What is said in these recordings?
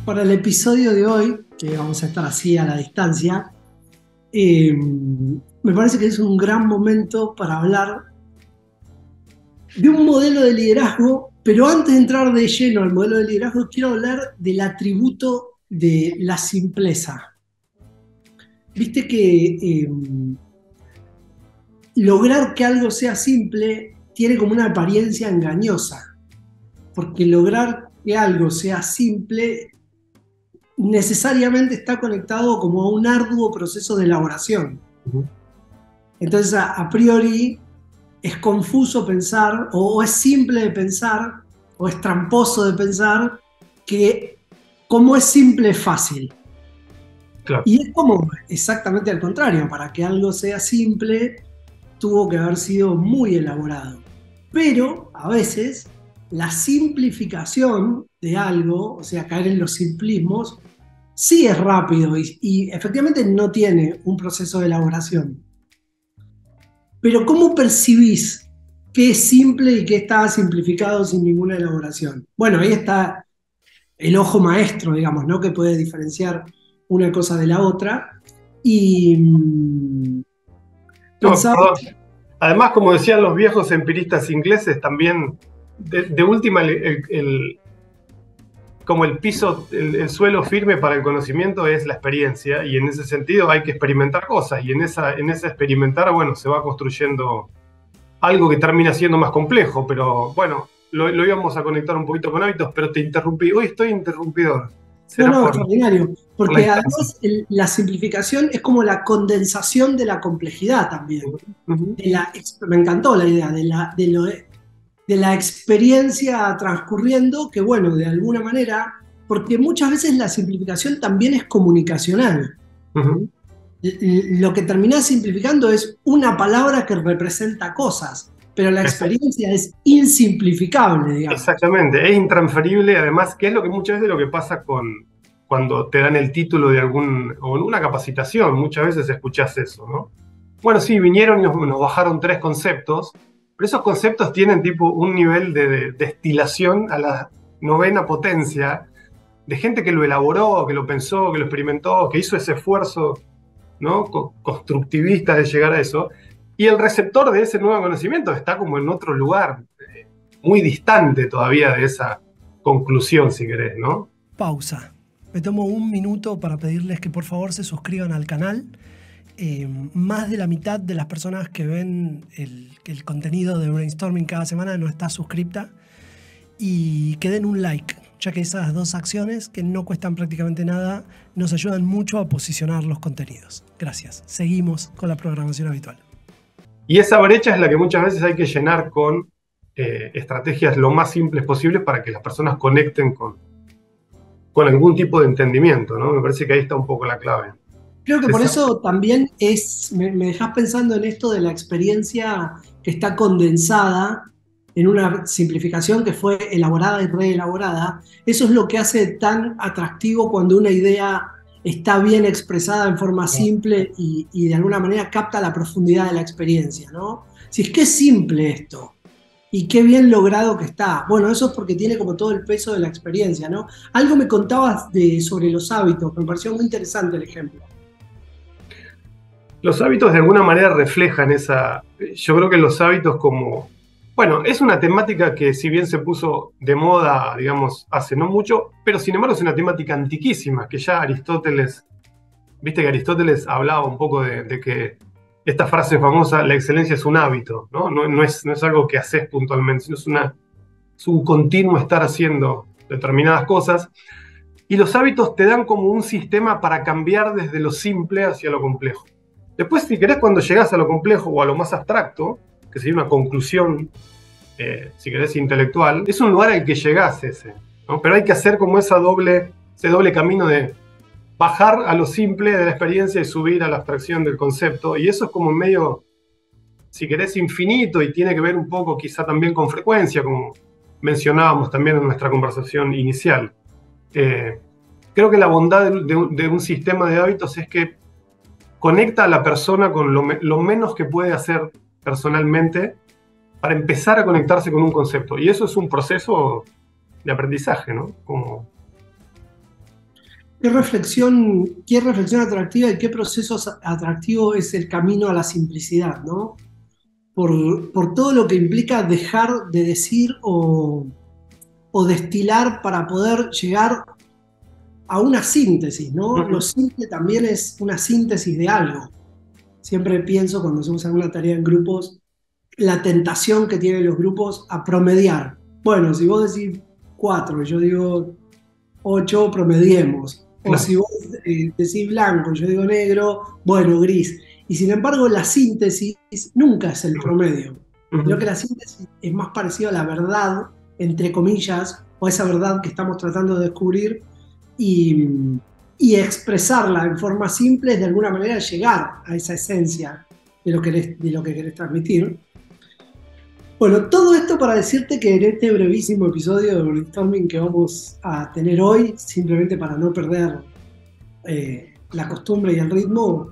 Para el episodio de hoy, que vamos a estar así a la distancia, me parece que es un gran momento para hablar de un modelo de liderazgo, pero antes de entrar de lleno al modelo de liderazgo, quiero hablar del atributo de la simpleza. Viste que lograr que algo sea simple tiene como una apariencia engañosa, porque lograr que algo sea simple necesariamente está conectado como a un arduo proceso de elaboración. Entonces, a priori, es confuso pensar, o es simple de pensar, o es tramposo de pensar, que como es simple es fácil. Claro. Y es como exactamente al contrario, para que algo sea simple, tuvo que haber sido muy elaborado. Pero, a veces, la simplificación de algo, o sea, caer en los simplismos, sí es rápido y efectivamente no tiene un proceso de elaboración. Pero ¿cómo percibís qué es simple y qué está simplificado sin ninguna elaboración? Bueno, ahí está el ojo maestro, digamos, ¿no? Que puede diferenciar una cosa de la otra. Y No, pensaba, perdón. Además, como decían los viejos empiristas ingleses, también de última, como el piso, el suelo firme para el conocimiento es la experiencia, y en ese sentido hay que experimentar cosas, y en esa experimentar, bueno, se va construyendo algo que termina siendo más complejo, pero bueno, lo íbamos a conectar un poquito con hábitos, pero te interrumpí. Hoy estoy interrumpidor. no, Será no, por extraordinario, la porque distancia. además la simplificación es como la condensación de la complejidad también. Ujú. Me encantó la idea de la experiencia transcurriendo, que bueno, de alguna manera, porque muchas veces la simplificación también es comunicacional. Ujú. Lo que termina simplificando es una palabra que representa cosas, pero la experiencia es insimplificable, digamos. Exactamente, es intransferible, además, que es lo que muchas veces lo que pasa cuando te dan el título de o en una capacitación, muchas veces escuchás eso, ¿no? Bueno, sí, vinieron y nos bajaron 3 conceptos, pero esos conceptos tienen tipo un nivel de destilación a la 9ª potencia, de gente que lo elaboró, que lo pensó, que lo experimentó, que hizo ese esfuerzo, ¿no? Constructivista de llegar a eso, y el receptor de ese nuevo conocimiento está como en otro lugar, muy distante todavía de esa conclusión, si querés, ¿no? Pausa. Me tomo un minuto para pedirles que por favor se suscriban al canal. Más de la mitad de las personas que ven el contenido de Brainstorming cada semana no está suscripta. Y que den un like, ya que esas dos acciones, que no cuestan prácticamente nada, nos ayudan mucho a posicionar los contenidos. Gracias. Seguimos con la programación habitual. Y esa brecha es la que muchas veces hay que llenar con estrategias lo más simples posibles para que las personas conecten con algún tipo de entendimiento, ¿no? Me parece que ahí está un poco la clave. Creo que por eso también me dejás pensando en esto de la experiencia que está condensada en una simplificación que fue elaborada y reelaborada. Eso es lo que hace tan atractivo cuando una idea está bien expresada en forma simple y de alguna manera capta la profundidad de la experiencia, ¿no? Si es que es simple esto y qué bien logrado que está. Bueno, eso es porque tiene como todo el peso de la experiencia, ¿no? Algo me contabas sobre los hábitos, me pareció muy interesante el ejemplo. Los hábitos de alguna manera reflejan esa. Yo creo que los hábitos como. Bueno, es una temática que si bien se puso de moda, digamos, hace no mucho, pero sin embargo es una temática antiquísima, que ya Aristóteles, viste que Aristóteles hablaba un poco de que esta frase famosa, la excelencia es un hábito, ¿no? No es algo que haces puntualmente, sino es un continuo estar haciendo determinadas cosas. Y los hábitos te dan como un sistema para cambiar desde lo simple hacia lo complejo. Después, si querés, cuando llegás a lo complejo o a lo más abstracto, que sería una conclusión, si querés, intelectual, es un lugar al que llegás ese, ¿no? Pero hay que hacer como ese doble camino de bajar a lo simple de la experiencia y subir a la abstracción del concepto, y eso es como medio, si querés, infinito, y tiene que ver un poco quizá también con frecuencia, como mencionábamos también en nuestra conversación inicial. Creo que la bondad de un sistema de hábitos es que conecta a la persona con lo menos que puede hacer personalmente para empezar a conectarse con un concepto. Y eso es un proceso de aprendizaje, ¿no? Como qué reflexión atractiva y qué proceso atractivo es el camino a la simplicidad, ¿no? Por todo lo que implica dejar de decir o destilar para poder llegar a una síntesis, ¿no? Lo simple también es una síntesis de algo. Siempre pienso cuando hacemos alguna tarea en grupos, la tentación que tienen los grupos a promediar. Bueno, si vos decís 4 y yo digo 8, promediemos. O Claro. si vos decís blanco y yo digo negro, bueno, gris. Y sin embargo, la síntesis nunca es el promedio. Creo que la síntesis es más parecida a la verdad, entre comillas, o a esa verdad que estamos tratando de descubrir y expresarla en forma simple es de alguna manera llegar a esa esencia de lo que querés transmitir. Bueno, todo esto para decirte que en este brevísimo episodio de Brainstorming que vamos a tener hoy, simplemente para no perder la costumbre y el ritmo,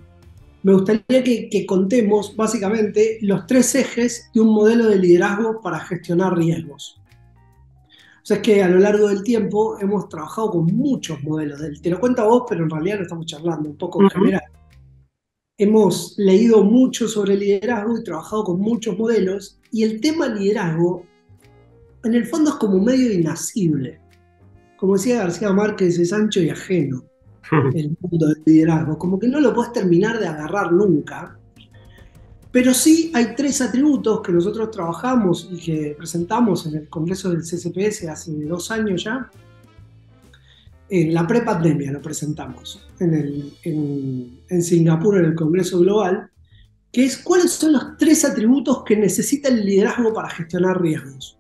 me gustaría que contemos básicamente los 3 ejes de un modelo de liderazgo para gestionar riesgos. O sea, es que a lo largo del tiempo hemos trabajado con muchos modelos. Te lo cuento a vos, pero en realidad lo estamos charlando un poco en general. Hemos leído mucho sobre liderazgo y trabajado con muchos modelos, y el tema liderazgo, en el fondo, es como medio inasible. Como decía García Márquez, es ancho y ajeno el mundo del liderazgo, como que no lo podés terminar de agarrar nunca. Pero sí hay 3 atributos que nosotros trabajamos y que presentamos en el Congreso del CCPS hace 2 años ya. En la prepandemia lo presentamos en Singapur, en el Congreso Global, que es cuáles son los 3 atributos que necesita el liderazgo para gestionar riesgos.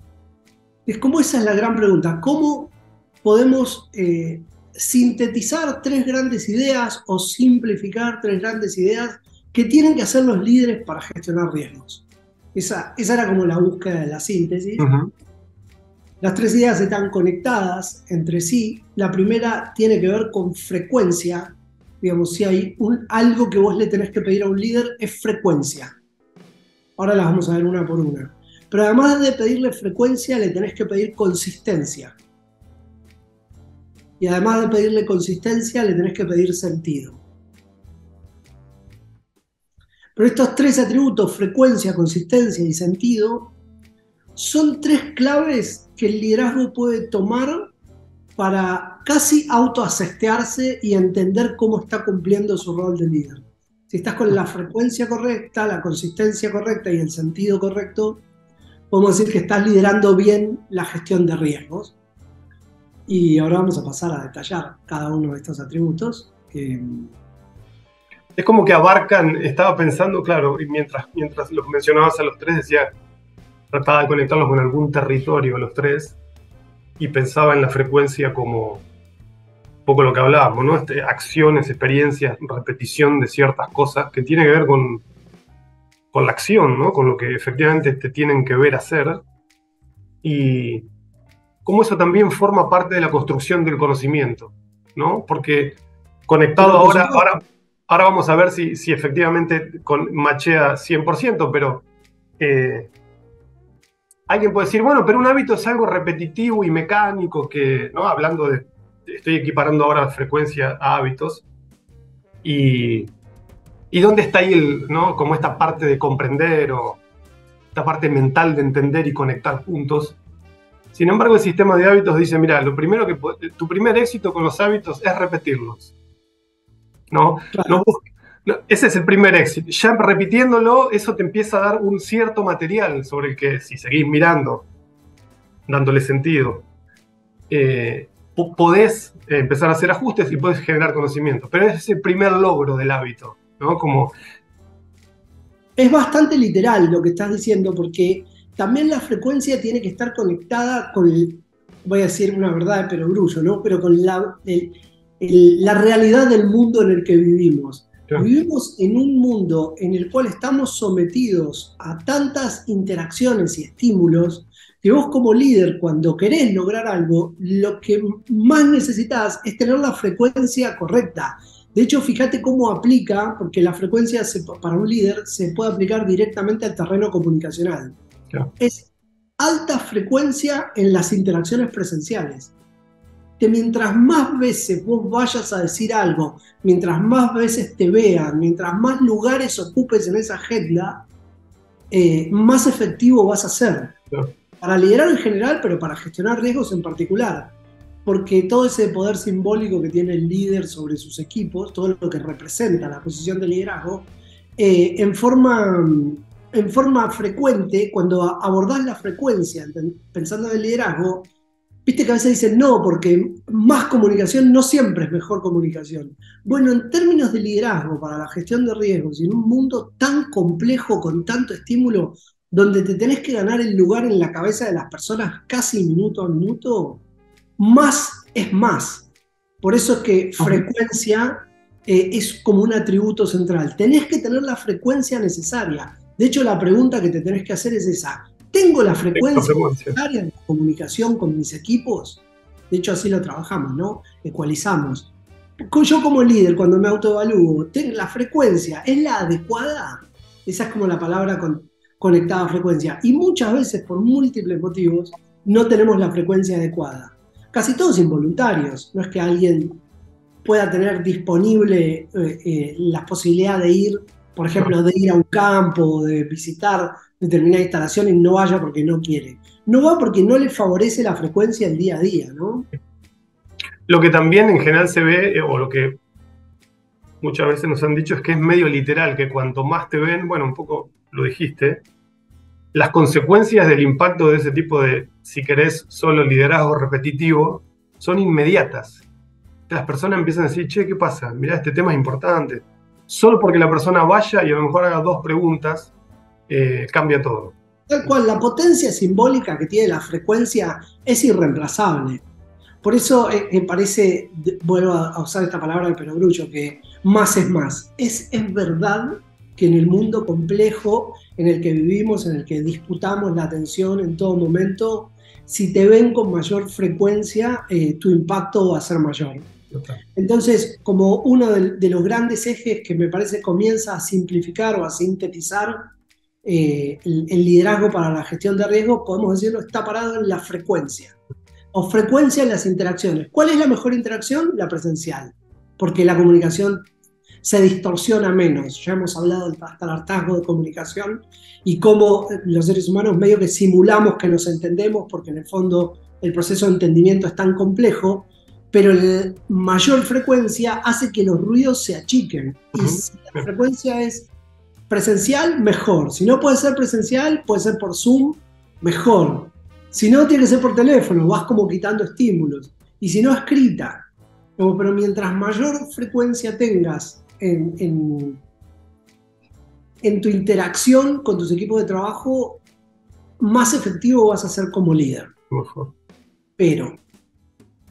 Es como esa es la gran pregunta. ¿Cómo podemos sintetizar 3 grandes ideas o simplificar 3 grandes ideas que tienen que hacer los líderes para gestionar riesgos? Esa era como la búsqueda de la síntesis. Las 3 ideas están conectadas entre sí. La primera tiene que ver con frecuencia. Digamos, si hay algo que vos le tenés que pedir a un líder, es frecuencia. Ahora las vamos a ver una por una. Pero además de pedirle frecuencia, le tenés que pedir consistencia. Y además de pedirle consistencia, le tenés que pedir sentido. Pero estos 3 atributos, frecuencia, consistencia y sentido, son 3 claves que el liderazgo puede tomar para casi autoasestearse y entender cómo está cumpliendo su rol de líder. Si estás con la frecuencia correcta, la consistencia correcta y el sentido correcto, podemos decir que estás liderando bien la gestión de riesgos. Y ahora vamos a pasar a detallar cada uno de estos atributos. Es como que abarcan, estaba pensando, claro, y mientras los mencionabas a los 3, decía, trataba de conectarlos con algún territorio, los 3, y pensaba en la frecuencia como un poco lo que hablábamos, ¿no? Acciones, experiencias, repetición de ciertas cosas que tiene que ver con la acción, ¿no? Con lo que efectivamente te tienen que ver hacer, y cómo eso también forma parte de la construcción del conocimiento, ¿no? Porque conectado ahora vamos a ver si efectivamente machea 100%, pero alguien puede decir, bueno, pero un hábito es algo repetitivo y mecánico que, ¿no? Hablando estoy equiparando ahora frecuencia a hábitos, y dónde está ahí ¿no? Como esta parte de comprender o esta parte mental de entender y conectar puntos. Sin embargo, el sistema de hábitos dice, mira, tu primer éxito con los hábitos es repetirlos. ¿No? Claro. Ese es el primer éxito. Ya repitiéndolo, eso te empieza a dar un cierto material sobre el que, si seguís mirando, dándole sentido, podés empezar a hacer ajustes y podés generar conocimiento. Pero es el primer logro del hábito, ¿no? Es bastante literal lo que estás diciendo, porque también la frecuencia tiene que estar conectada con, voy a decir una verdad de perogrullo, ¿no? Pero con la realidad del mundo en el que vivimos. Claro. Vivimos en un mundo en el cual estamos sometidos a tantas interacciones y estímulos que vos como líder, cuando querés lograr algo, lo que más necesitas es tener la frecuencia correcta. De hecho, fíjate cómo aplica, porque la frecuencia para un líder se puede aplicar directamente al terreno comunicacional. Claro. Es alta frecuencia en las interacciones presenciales. que mientras más veces vos vayas a decir algo, mientras más veces te vean, mientras más lugares ocupes en esa agenda, más efectivo vas a ser. Claro. Para liderar en general, pero para gestionar riesgos en particular. Porque todo ese poder simbólico que tiene el líder sobre sus equipos, todo lo que representa la posición de liderazgo, en forma frecuente, cuando abordás la frecuencia pensando en el liderazgo, viste que a veces dicen no, porque más comunicación no siempre es mejor comunicación. Bueno, en términos de liderazgo para la gestión de riesgos y en un mundo tan complejo con tanto estímulo, donde te tenés que ganar el lugar en la cabeza de las personas casi minuto a minuto, más es más. Por eso es que frecuencia es como un atributo central. Tenés que tener la frecuencia necesaria. De hecho, la pregunta que te tenés que hacer es esa. ¿Tengo la frecuencia necesaria en la comunicación con mis equipos? De hecho, así lo trabajamos, ¿no? Ecualizamos. Yo como líder, cuando me autoevalúo, ¿la frecuencia es la adecuada? Esa es como la palabra conectada a frecuencia. Y muchas veces, por múltiples motivos, no tenemos la frecuencia adecuada. Casi todos involuntarios. No es que alguien pueda tener disponible la posibilidad de ir, por ejemplo, de ir a un campo, de visitar determinada instalación y no vaya porque no quiere. No va porque no le favorece la frecuencia del día a día, ¿no? Lo que también en general se ve, o lo que muchas veces nos han dicho, es que es medio literal, que cuanto más te ven, bueno, un poco lo dijiste, las consecuencias del impacto de ese tipo de, si querés, solo liderazgo repetitivo, son inmediatas. Las personas empiezan a decir, che, ¿qué pasa? Mirá, este tema es importante. Solo porque la persona vaya y a lo mejor haga 2 preguntas, cambia todo. Tal cual, la potencia simbólica que tiene la frecuencia es irreemplazable. Por eso me parece, vuelvo a usar esta palabra de perogrullo, que más es más. Es verdad que en el mundo complejo en el que vivimos, en el que disputamos la atención en todo momento, si te ven con mayor frecuencia, tu impacto va a ser mayor. Entonces, como uno de los grandes ejes que me parece comienza a simplificar o a sintetizar el liderazgo para la gestión de riesgos, podemos decirlo, está parado en la frecuencia. O frecuencia en las interacciones. ¿Cuál es la mejor interacción? La presencial. Porque la comunicación se distorsiona menos. Ya hemos hablado hasta el hartazgo de comunicación y cómo los seres humanos medio que simulamos que nos entendemos porque en el fondo el proceso de entendimiento es tan complejo, pero la mayor frecuencia hace que los ruidos se achiquen. Y si la frecuencia es presencial, mejor. Si no puede ser presencial, puede ser por Zoom, mejor. Si no, tiene que ser por teléfono, vas como quitando estímulos. Y si no, escrita. Pero mientras mayor frecuencia tengas en tu interacción con tus equipos de trabajo, más efectivo vas a ser como líder. Pero,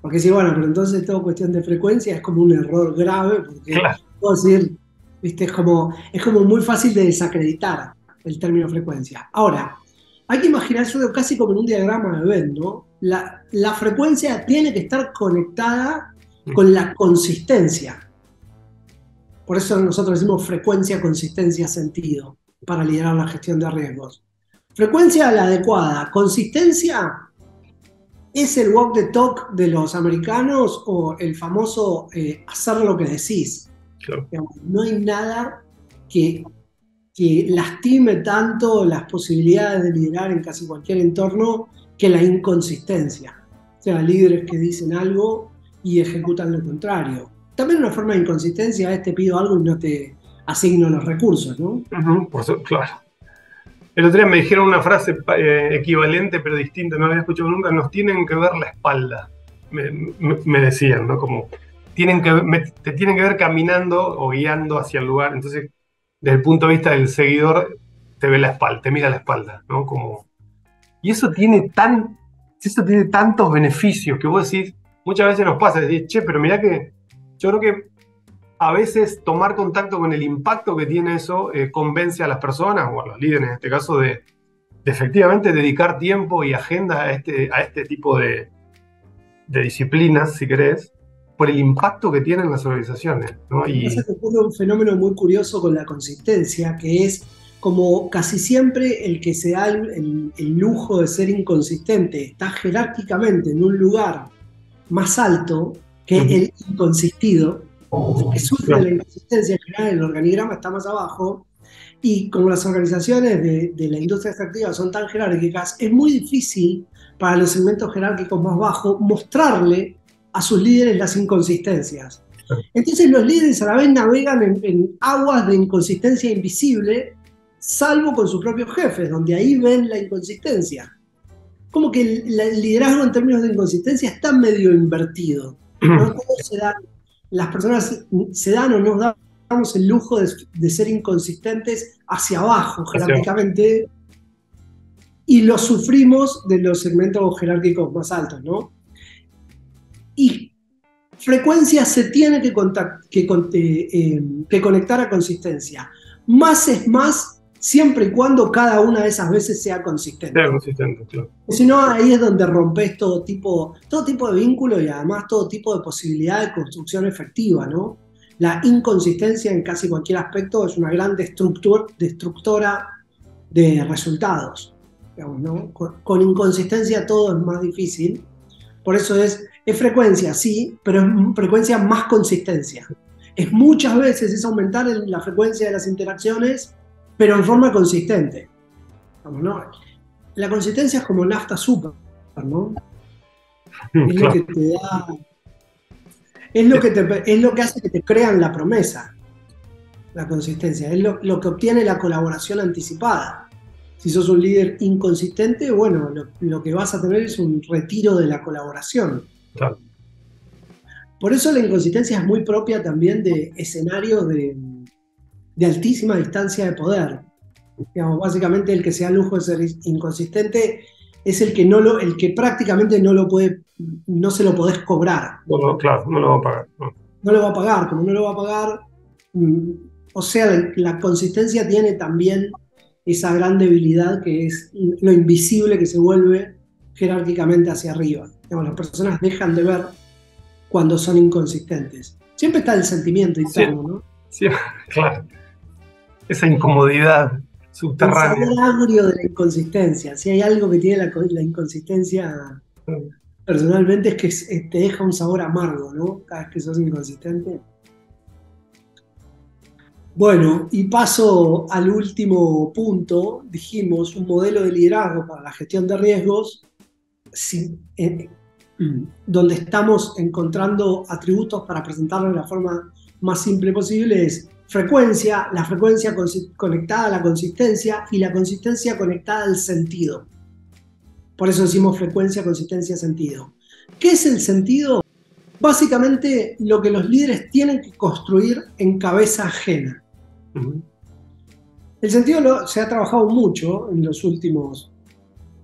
porque si bueno, pero entonces toda cuestión de frecuencia es como un error grave, porque claro, puedo decir, ¿viste? Es como muy fácil de desacreditar el término frecuencia. Ahora, hay que imaginarse casi como en un diagrama de Venn, ¿no? La frecuencia tiene que estar conectada con la consistencia. Por eso nosotros decimos frecuencia, consistencia, sentido, para liderar la gestión de riesgos. Frecuencia la adecuada. Consistencia es el walk the talk de los americanos o el famoso hacer lo que decís. Claro. No hay nada que lastime tanto las posibilidades de liderar en casi cualquier entorno que la inconsistencia. O sea, líderes que dicen algo y ejecutan lo contrario. También una forma de inconsistencia es te pido algo y no te asigno los recursos, ¿no? Por eso, claro. El otro día me dijeron una frase equivalente pero distinta, no la había escuchado nunca, nos tienen que ver la espalda, me decían, ¿no? Como te tienen que ver caminando o guiando hacia el lugar, entonces desde el punto de vista del seguidor te ve la espalda, te mira la espalda, ¿no? Como, y eso tiene tantos beneficios que vos decís, muchas veces nos pasa, decís, che, pero mirá que yo creo que a veces tomar contacto con el impacto que tiene eso convence a las personas, o a los líderes en este caso, de efectivamente dedicar tiempo y agenda a este tipo de disciplinas, si querés, por el impacto que tienen las organizaciones, ¿no? Y pasa que ocurre un fenómeno muy curioso con la consistencia, que es como casi siempre el que se da el lujo de ser inconsistente, está jerárquicamente en un lugar más alto que el inconsistido, el que sufre de la inconsistencia, en general el organigrama está más abajo, y como las organizaciones de la industria extractiva son tan jerárquicas, es muy difícil para los segmentos jerárquicos más bajos mostrarle a sus líderes las inconsistencias. Entonces los líderes a la vez navegan en aguas de inconsistencia invisible, salvo con sus propios jefes, donde ahí ven la inconsistencia. Como que el liderazgo en términos de inconsistencia está medio invertido, ¿no? Las personas se dan o nos damos el lujo de ser inconsistentes hacia abajo jerárquicamente, y lo sufrimos de los segmentos jerárquicos más altos, ¿no? Y frecuencia se tiene que conectar a consistencia. Más es más, siempre y cuando cada una de esas veces sea consistente. Sea consistente, claro. Si no, ahí es donde rompes todo tipo de vínculo y además todo tipo de posibilidad de construcción efectiva, ¿no? La inconsistencia en casi cualquier aspecto es una gran destructora de resultados, digamos, ¿no? Con inconsistencia todo es más difícil. Por eso es frecuencia, sí, pero es frecuencia más consistencia. Es muchas veces es aumentar la frecuencia de las interacciones, pero en forma consistente. Digamos, ¿no? La consistencia es como nafta super, ¿no? Es lo que te da... Es lo que hace que te crean la promesa, la consistencia. Es lo que obtiene la colaboración anticipada. Si sos un líder inconsistente, bueno, lo que vas a tener es un retiro de la colaboración. Claro. Por eso la inconsistencia es muy propia también de escenarios de altísima distancia de poder. Digamos, básicamente el que se da lujo de ser inconsistente es el que prácticamente no se lo podés cobrar. Claro, no lo va a pagar. No lo va a pagar, como no lo va a pagar, o sea, la consistencia tiene también esa gran debilidad que es lo invisible que se vuelve jerárquicamente hacia arriba. Digamos, las personas dejan de ver cuando son inconsistentes. Siempre está el sentimiento interno, ¿no? Sí, claro. Esa incomodidad subterránea. El sabor agrio de la inconsistencia. Si hay algo que tiene la inconsistencia personalmente es que te deja un sabor amargo, ¿no? Cada vez que sos inconsistente. Bueno, y paso al último punto. Dijimos, un modelo de liderazgo para la gestión de riesgos, donde estamos encontrando atributos para presentarlo de la forma más simple posible, es frecuencia, la frecuencia conectada a la consistencia y la consistencia conectada al sentido. Por eso decimos frecuencia, consistencia, sentido. ¿Qué es el sentido? Básicamente lo que los líderes tienen que construir en cabeza ajena. El sentido se ha trabajado mucho en los últimos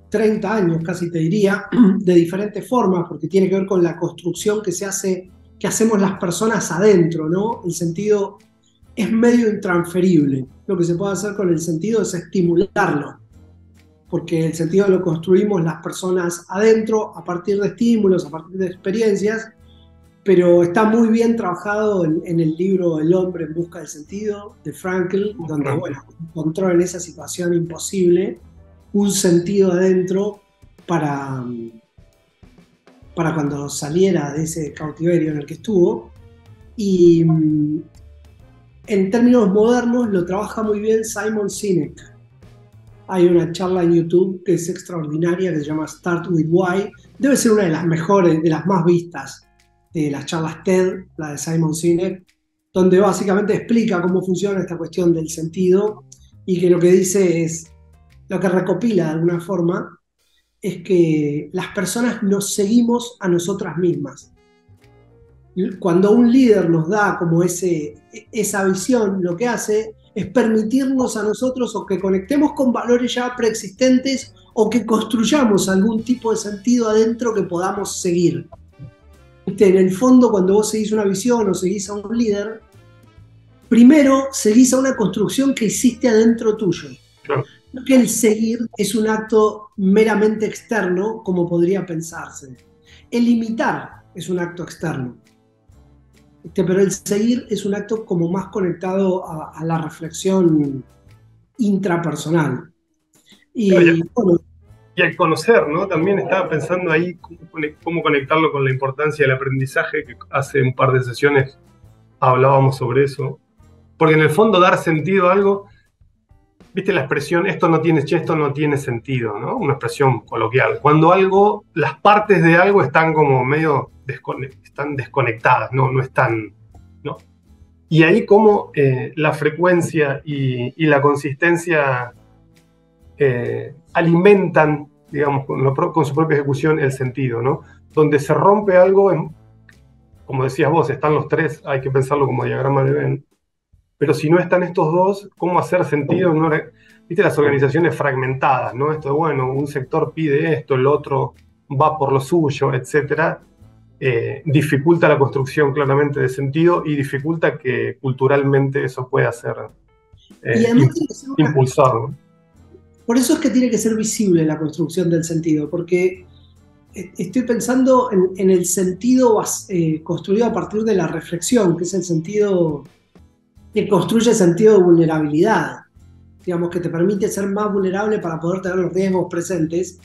30 años, casi te diría, de diferentes formas, porque tiene que ver con la construcción que hacemos las personas adentro, ¿no? El sentido es medio intransferible. Lo que se puede hacer con el sentido es estimularlo, porque el sentido lo construimos las personas adentro a partir de estímulos, a partir de experiencias, pero está muy bien trabajado en el libro El hombre en busca del sentido, de Frankl, donde, bueno, encontró en esa situación imposible un sentido adentro para cuando saliera de ese cautiverio en el que estuvo. Y en términos modernos lo trabaja muy bien Simon Sinek. Hay una charla en YouTube que es extraordinaria, que se llama Start with Why. Debe ser una de las mejores, de las más vistas de las charlas TED, la de Simon Sinek, donde básicamente explica cómo funciona esta cuestión del sentido, y que lo que dice es, lo que recopila de alguna forma, es que las personas nos seguimos a nosotras mismas. Cuando un líder nos da como esa visión, lo que hace es permitirnos a nosotros o que conectemos con valores ya preexistentes o que construyamos algún tipo de sentido adentro que podamos seguir. En el fondo, cuando vos seguís una visión o seguís a un líder, primero seguís a una construcción que hiciste adentro tuyo. Claro. No que el seguir es un acto meramente externo, como podría pensarse. El imitar es un acto externo. Pero el seguir es un acto como más conectado a la reflexión intrapersonal. Y Y al conocer, ¿no? También estaba pensando ahí cómo conectarlo con la importancia del aprendizaje, que hace un par de sesiones hablábamos sobre eso. Porque en el fondo dar sentido a algo, viste la expresión, esto no tiene sentido, ¿no? Una expresión coloquial. Cuando algo, las partes de algo están como medio están desconectadas, no están, ¿no? Y ahí como la frecuencia y la consistencia alimentan, digamos, con su propia ejecución el sentido, ¿no? Donde se rompe algo, como decías vos, están los tres, hay que pensarlo como diagrama de Venn, pero si no están estos dos, ¿cómo hacer sentido? Viste las organizaciones fragmentadas, ¿no? Esto de, bueno, un sector pide esto, el otro va por lo suyo, etcétera. Dificulta la construcción claramente de sentido y dificulta que culturalmente eso pueda ser impulsado. Por eso es que tiene que ser visible la construcción del sentido, porque estoy pensando en el sentido construido a partir de la reflexión, que es el sentido que construye el sentido de vulnerabilidad, digamos, que te permite ser más vulnerable para poder tener los riesgos presentes,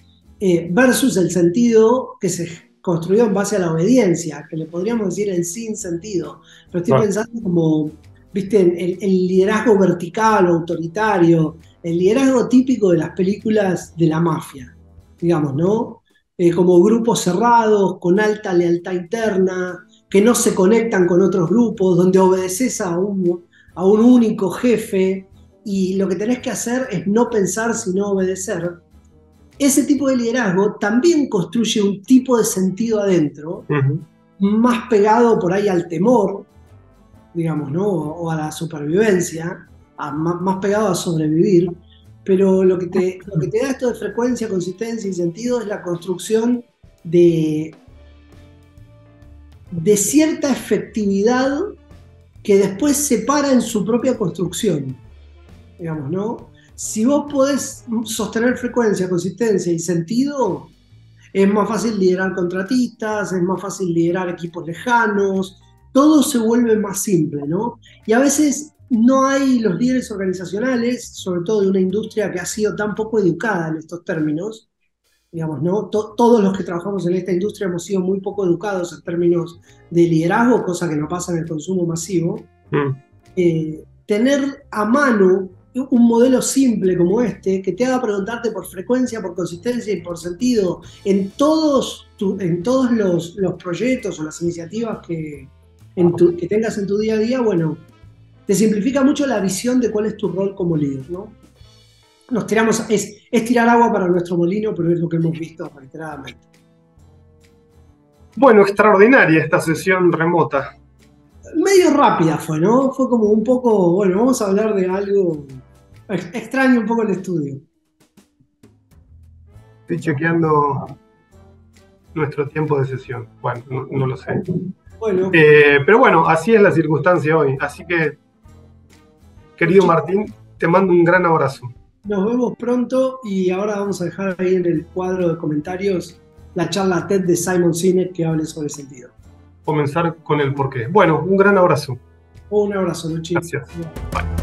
versus el sentido que se construyó en base a la obediencia, que le podríamos decir el sin sentido. Pero estoy pensando como, viste, el liderazgo vertical o autoritario, el liderazgo típico de las películas de la mafia, digamos, ¿no? Como grupos cerrados, con alta lealtad interna, que no se conectan con otros grupos, donde obedeces a un único jefe y lo que tenés que hacer es no pensar sino obedecer. Ese tipo de liderazgo también construye un tipo de sentido adentro, más pegado por ahí al temor, digamos, ¿no? O a la supervivencia, más pegado a sobrevivir, pero lo que te da esto de frecuencia, consistencia y sentido es la construcción de cierta efectividad que después se para en su propia construcción, digamos, ¿no? Si vos podés sostener frecuencia, consistencia y sentido, es más fácil liderar contratistas, es más fácil liderar equipos lejanos, todo se vuelve más simple, ¿no? Y a veces no hay los líderes organizacionales, sobre todo de una industria que ha sido tan poco educada en estos términos, digamos, ¿no? Todos los que trabajamos en esta industria hemos sido muy poco educados en términos de liderazgo, cosa que no pasa en el consumo masivo. Tener a mano un modelo simple como este, que te haga preguntarte por frecuencia, por consistencia y por sentido en todos los proyectos o las iniciativas que tengas en tu día a día, bueno, te simplifica mucho la visión de cuál es tu rol como líder, ¿no? Nos tiramos, es tirar agua para nuestro molino, pero es lo que hemos visto reiteradamente. Bueno, extraordinaria esta sesión remota. Medio rápida fue, ¿no? Fue como un poco, bueno, vamos a hablar de algo extraño un poco el estudio. Estoy chequeando nuestro tiempo de sesión. Bueno, no lo sé. Bueno. Pero bueno, así es la circunstancia hoy. Así que, querido Martín, te mando un gran abrazo. Nos vemos pronto y ahora vamos a dejar ahí en el cuadro de comentarios la charla TED de Simon Sinek que hable sobre sentido. Comenzar con el porqué. Bueno, un gran abrazo. Un abrazo, Luchi. Gracias. Bye.